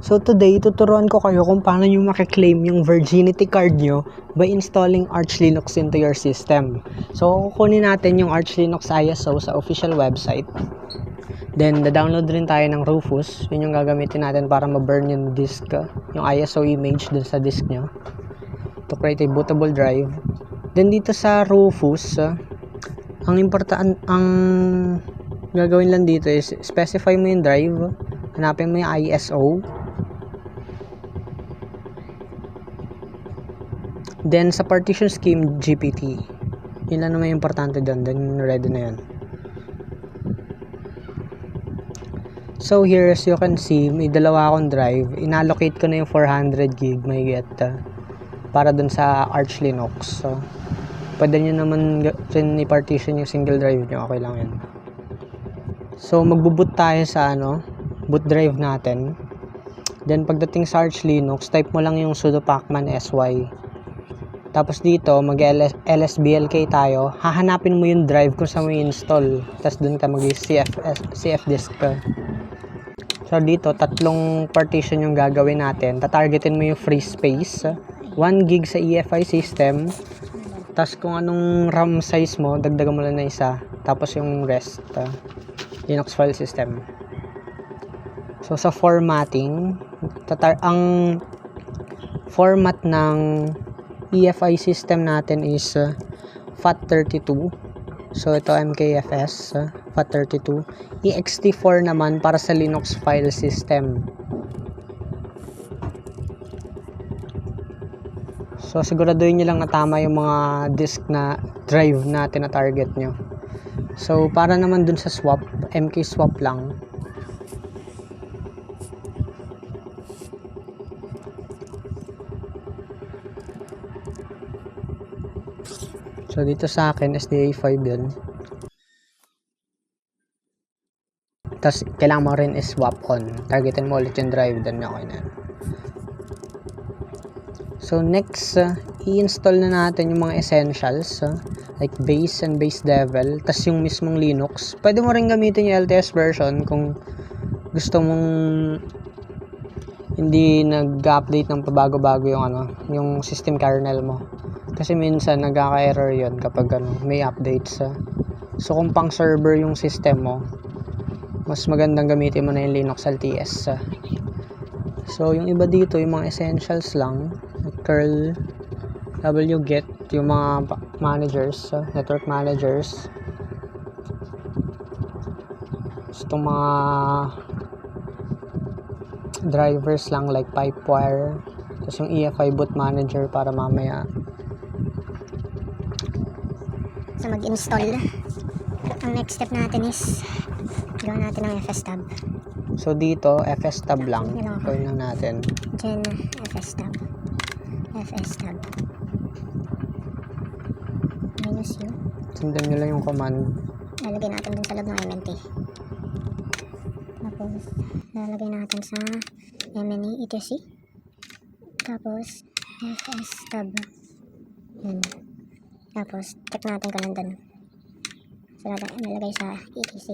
So today, tuturuan ko kayo kung paano nyo makiklaim yung virginity card nyo by installing Arch Linux into your system. So kukunin natin yung Arch Linux ISO sa official website. Then, da-download rin tayo ng Rufus. Yun yung gagamitin natin para ma-burn yung disk, yung ISO image dun sa disk nyo to create a bootable drive. Then dito sa Rufus, ang gagawin lang dito is specify mo yung drive, hanapin mo yung ISO. Then sa partition scheme, GPT. Yun lang naman yung importante doon. Then ready na yan. So here, as you can see, may dalawa akong drive. Inallocate ko na yung 400 gig may get para dun sa Arch Linux. So pwede nyo naman rin i-partition yung single drive nyo. Okay lang yan. So magbo-boot tayo sa boot drive natin. Then pagdating sa Arch Linux, type mo lang yung sudo pacman sy. Tapos dito, mag-lsblk tayo. Hahanapin mo yung drive kung saan mo i-install. Tapos dun ka cfdisk ka. So dito, tatlong partition yung gagawin natin. Tatargetin mo yung free space. 1 gig sa EFI system. Tapos kung anong RAM size mo, dagdagan mo lang na isa. Tapos yung rest, Linux file system. So sa formatting, ang format ng EFI system natin is FAT32. So ito MKFS, FAT32. ext4 naman para sa Linux file system. So siguraduhin nyo lang na tama yung mga disk na drive natin na target nyo. So para naman dun sa swap, MK swap lang. So dito sa akin SDA5 din. Tapos kailangan mo rin is-swap on. Targetin mo ulit yung drive, then okay na. So next, i-install na natin yung mga essentials, like base and base level, tas yung mismong Linux. Pwede mo rin gamitin yung LTS version kung gusto mong hindi nag-update ng pabago-bago yung system kernel mo. Kasi minsan nagkaka-error yun kapag may updates. So kung pang server yung system mo, mas magandang gamitin mo na yung Linux LTS. So yung iba dito, yung mga essentials lang, curl wget, yung mga managers, network managers. Itong mga drivers lang like Pipewire. Tapos yung EFI boot manager para mamaya So mag-install. Ang next step natin is gawa natin ng fstab. So dito fstab lang gawin lang natin. Gen fstab -u. Sundan nyo lang yung command. Lalagay natin dun sa loob ng MNT. Tapos lalagay natin sa MNE etc. Tapos fstab. Yan. Tapos check natin kung nandun. So nalagay sa etc.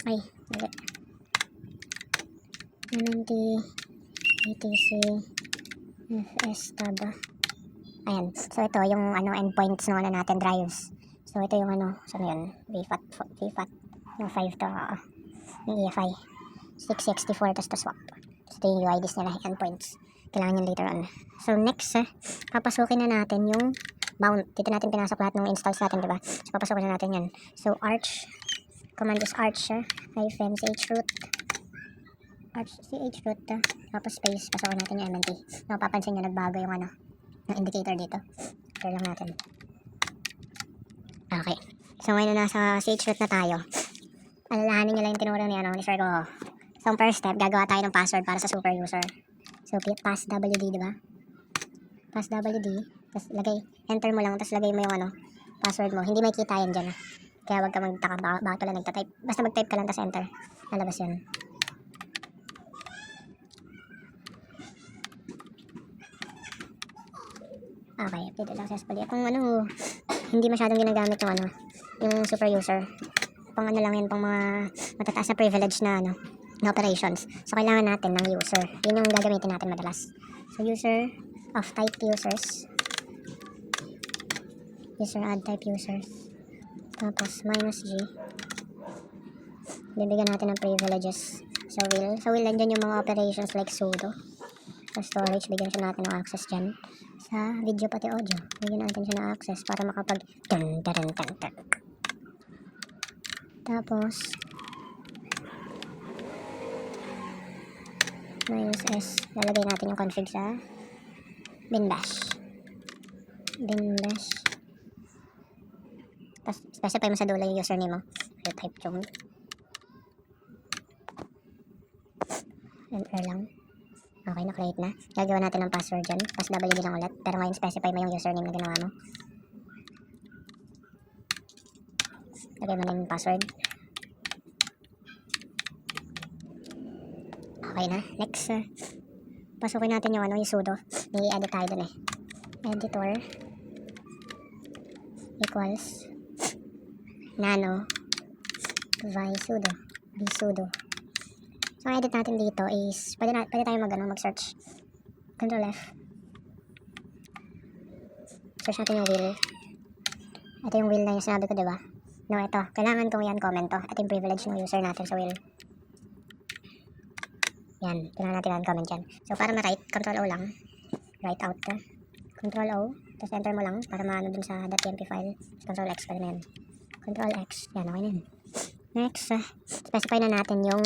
Ay, mali. MNT etc fstab. Ayan. So ito yung endpoints ng natin drives. So ito yung saan yun? VFAT yung 5 to yung EFI 664 tapos to swap. So ito yung UIDs nila, endpoints. Kailangan yun later on. So next, papasukin na natin yung mount. Dito natin pinasok lahat ng installs natin, diba? So papasukin na natin yan. So arch, command is arch -chroot chroot tapos space, pasukin natin yung MNT. So papansin nyo nagbago yung yung indicator dito. Clear lang natin. Okay. So ngayon na nasa chroot na tayo. Alalahanin nyo lang yung tinuro ni Sir Go. So first step, gagawa tayo ng password para sa super user. So passwd, diba? Passwd, tapos enter mo lang, tapos lagay mo yung password mo. Hindi makikita yan dyan. Kaya wag ka magtaka, bakit pala nagtatype. Basta mag-type ka lang, tapos enter. Lalabas yun. Okay, updated successfully. Kung hindi masyadong ginagamit yung yung super user, Pang ano lang yan, pang mga matataas na privilege na ano, na operations. So, kailangan natin ng user. Yun yung gagamitin natin madalas. So, user of type users. User add type users. Tapos, minus G. Bibigyan natin ng privileges. So, will nandyan yung mga operations like sudo. Sa storage, bigyan siya natin ng access dyan. Sa video pati audio, bigyan natin siya ng access para makapag tapos minus S, lalagay natin yung config sa bin bash. Tapos specify mo sa dulo yung username mo. So, type chung enter lang. Okay, na-create na. Gagawa natin ng password dyan. Tapos WD lang ulit. Pero ngayon specify mo yung username na ginawa mo. Lagay mo na yung password. Okay na. Next. Pasukin natin yung sudo. May i-edit tayo dun eh. Editor. Equals. Nano. Visudo. Visudo. So, ang edit natin dito is, pwede tayo mag-search. Control F. Search natin yung will. Ito yung will na yung sinabi ko, diba? No, ito. Kailangan kong yan comment to. Ito yung privilege ng user natin sa will. Yan. Kailangan natin yan comment yan. So, para ma-write, Control O lang. Write out ka. Control O. Tapos enter mo lang para maano dun sa .tmp file. Control X pa rin yan. Control X. Yan, okay na yan. Next, specify na natin yung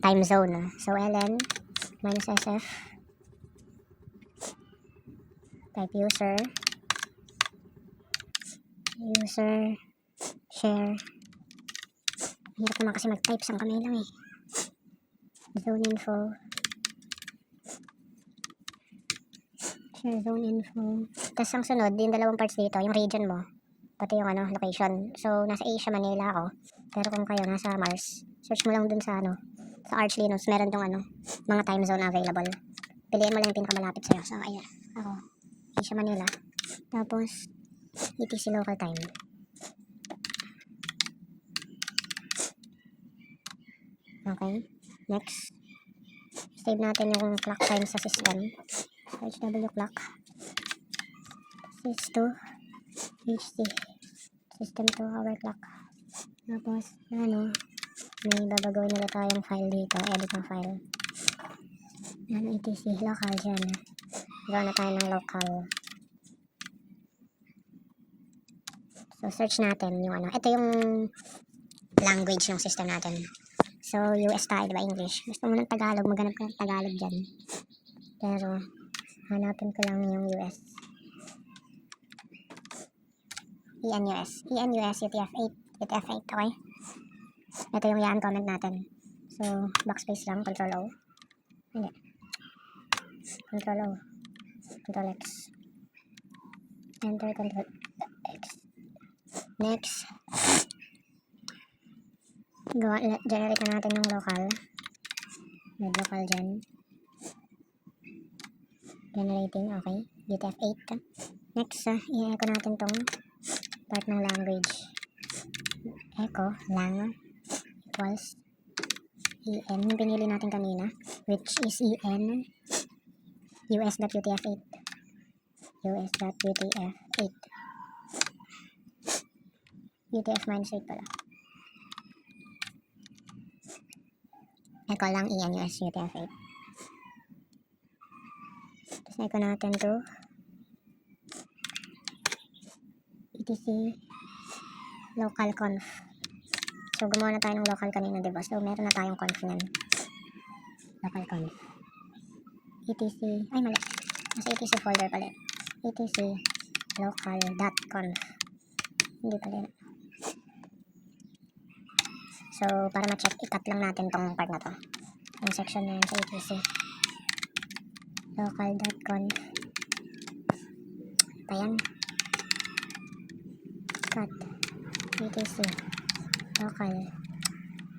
time zone. So, ln minus sf type user share. Hirap naman kasi mag-type sa kamay lang eh. Zone info share zone info. Tapos ang sunod, yung dalawang parts dito, yung region mo pati yung location. So, nasa Asia, Manila ako. Pero kung kayo nasa Mars, search mo lang dun sa sa Arch Linux, meron tong mga time zone available. Piliin mo lang yung pinakamalapit sa'yo. So, ayan. Ako, Asia, Manila. Tapos, ETC local time. Okay. Next. Save natin yung clock time sa system. HW clock. Sys to HC. System to hour clock. Tapos, may babagawin nila tayong file dito. Edit ng file. ETC. Local dyan. Gawa na tayo ng local. So, search natin yung ito yung language ng system natin. So, US tayo, diba? English. Gusto mo ng Tagalog, maghanap ka ng Tagalog dyan. Pero, hanapin ko lang yung US. ENUS UTF-8. UTF-8, okay? Ito yung yan comment natin. So, backspace lang, Control O. Hindi. Control O. Control X. Enter, Control X. Next. Generate na natin yung local. May local dyan. Generating, okay. UTF-8. Next, i-echo natin tong part ng language. Echo lang equals en, yung pinili natin kanina, which is en us.utf8 us.utf8 utf-8 pala. Echo lang en us utf8. Tapos echo natin to etc local conf. So, gumawa na tayo ng local kanina, diba? So, meron na tayong conf yan. Local conf. etc. Ay, mali. Nasa etc folder pala. etc local.conf. Hindi pala yun. So, para ma-check, i-cut lang natin tong part na to. Yung section na yun sa etc. Local.conf. Ayan. Cut. etc. Local.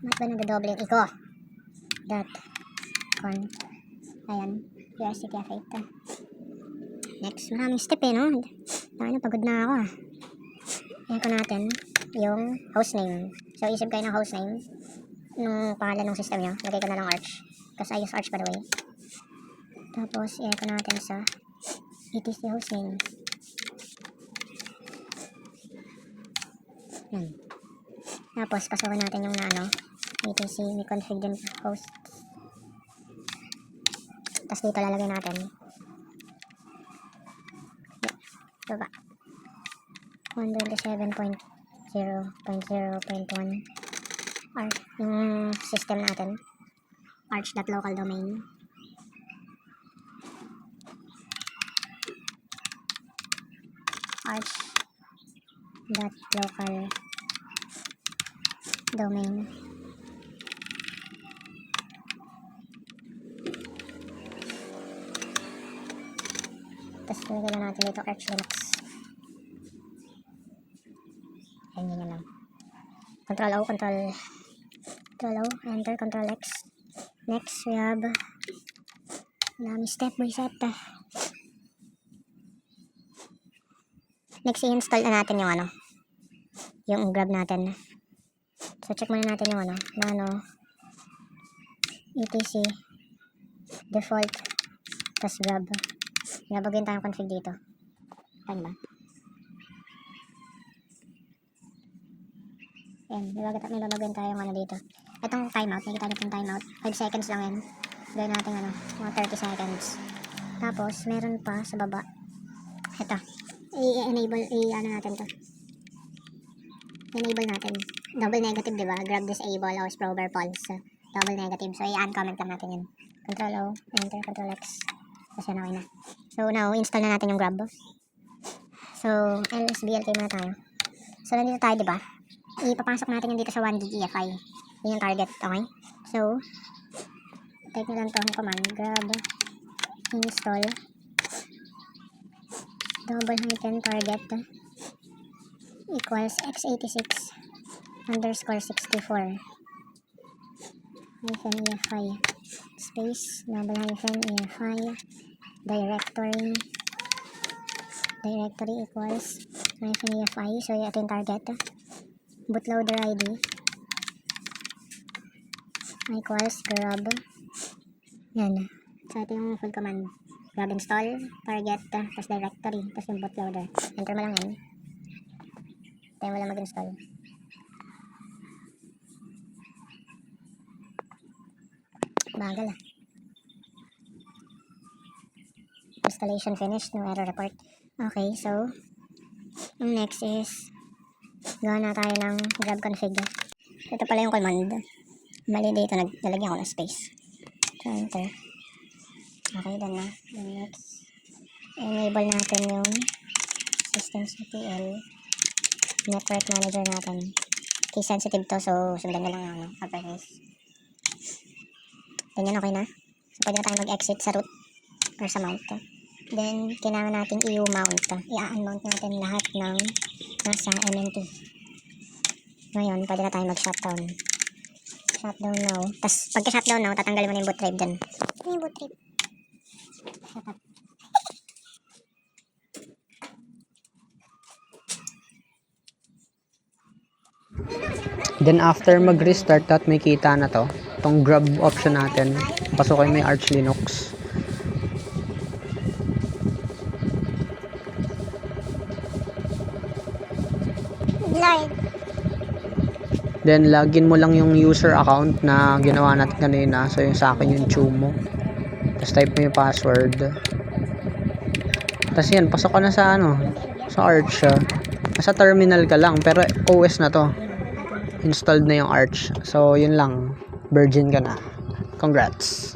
Ba't ba nag-double yung echo? .conf. Ayan. USCTF8. Next. Maraming step no? Pagod na ako Echo natin yung hostname. So, isip kayo ng hostname nung pangalan ng system nyo. Lagay ko na lang Arch. Kasi I use Arch by the way. Tapos, i-echo natin sa etc hostname. Yan. Tapos, pasukin natin yung na etc, may config din host. Tapos dito lalagay natin. Baba. 127.0.0.1 Arch, yung system natin. Arch.local domain. Arch.local domain. Tapos nilagay na natin dito Arch Linux. Ayan yun lang. Control O, Control O, enter, Control X. Next, we have step by step. Next, i-install na natin yung yung grab natin. So, check muna natin yung etc default tas grab. Nabagyan tayong config dito. Ayan ba? Ayan, may babagyan tayong dito. Itong timeout, nakikita niyo itong timeout. 5 seconds lang yan. Gawin natin mga 30 seconds. Tapos, meron pa sa baba. Ito. I-enable, natin to. Enable natin. Double negative, diba? Grab disable, host prober pulse. Double negative. So, i-uncomment lang natin yan. Control O, enter, Control X. Tapos yan, okay na. So, now, install na natin yung grab. So, LSBLK muna tayo. So, nandito tayo, diba? Ipapasok natin yung dito sa 1 gig EFI. Yun yung target, okay? So, type nyo lang itong command. Grab, install, _target equals x86 _64 -EFI space _EFI directory equals -EFI. So, ito yung target. Bootloader ID equals grab. Yan. So, ito yung full command. Grab install, target, tapos directory, tapos yung bootloader. Enter mo lang yan. Tayo mo lang mag-install. Bagal ah. Installation finished, no error report. Okay, so yung next is gawa na tayo ng grab config. Ito pala yung command. Mali dito, nalagyan ko ng space. So, enter. Okay, done na. Then next, enable natin yung systemctl network manager natin. Case sensitive to, so sundan na lang uppercase. Ganyan, okay na. So, pwede na tayo mag-exit sa root or sa mount. Then, kailangan natin i-mount. I-unmount natin lahat ng nasa MNT. Ngayon, pwede na tayo mag-shutdown. Shutdown now. Tapos, pagka-shutdown now, tatanggalin mo na yung boot drive dyan. Ano yung boot drive? Shut up. Then after mag-restart at may kita na to, itong grab option natin, pasukin may Arch Linux. Blind. Then login mo lang yung user account na ginawa natin kanina. So yung sa akin yung Chumo. Tapos type mo yung password. Tapos yan, pasok ka na sa sa Arch. Nasa terminal ka lang, pero OS na to. Installed na yung Arch. So yun lang, virgin ka na. Congrats.